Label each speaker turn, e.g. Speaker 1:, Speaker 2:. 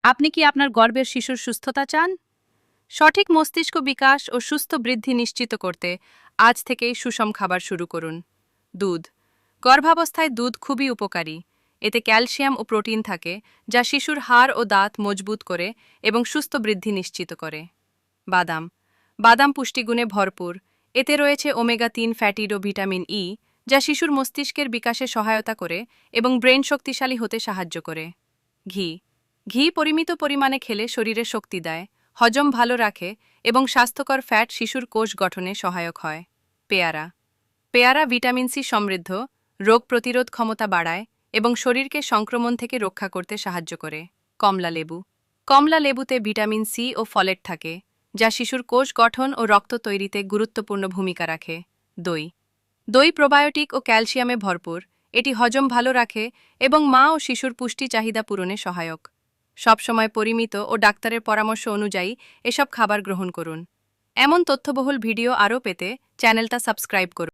Speaker 1: আপনি কি আপনার গর্ভের শিশুর সুস্থতা চান? সঠিক মস্তিষ্ক বিকাশ ও সুস্থ বৃদ্ধি নিশ্চিত করতে আজ থেকেই সুষম খাবার শুরু করুন। দুধ। গর্ভাবস্থায় দুধ খুবই উপকারী। এতে ক্যালসিয়াম ও প্রোটিন থাকে, যা শিশুর হাড় ও দাঁত মজবুত করে এবং সুস্থ বৃদ্ধি নিশ্চিত করে। বাদাম। বাদাম পুষ্টিগুণে ভরপুর। এতে রয়েছে ওমেগা-3 ফ্যাটিড ও ভিটামিন ই, যা শিশুর মস্তিষ্কের বিকাশে সহায়তা করে এবং ব্রেন শক্তিশালী হতে সাহায্য করে। ঘি। ঘি পরিমিত পরিমাণে খেলে শরীরে শক্তি দেয়, হজম ভালো রাখে এবং স্বাস্থ্যকর ফ্যাট শিশুর কোষ গঠনে সহায়ক হয়। পেয়ারা। পেয়ারা ভিটামিন সি সমৃদ্ধ, রোগ প্রতিরোধ ক্ষমতা বাড়ায় এবং শরীরকে সংক্রমণ থেকে রক্ষা করতে সাহায্য করে। কমলা লেবু। কমলা লেবুতে ভিটামিন সি ও ফলেট থাকে, যা শিশুর কোষ গঠন ও রক্ত তৈরিতে গুরুত্বপূর্ণ ভূমিকা রাখে। দই। দই প্রোবায়োটিক ও ক্যালসিয়ামে ভরপুর। এটি হজম ভালো রাখে এবং মা ও শিশুর পুষ্টি চাহিদা পূরণে সহায়ক। সবসময় পরিমিত ও ডাক্তারের পরামর্শ অনুযায়ী এসব খাবার গ্রহণ করুন। এমন তথ্যবহুল ভিডিও আরও পেতে চ্যানেলটা সাবস্ক্রাইব করুন।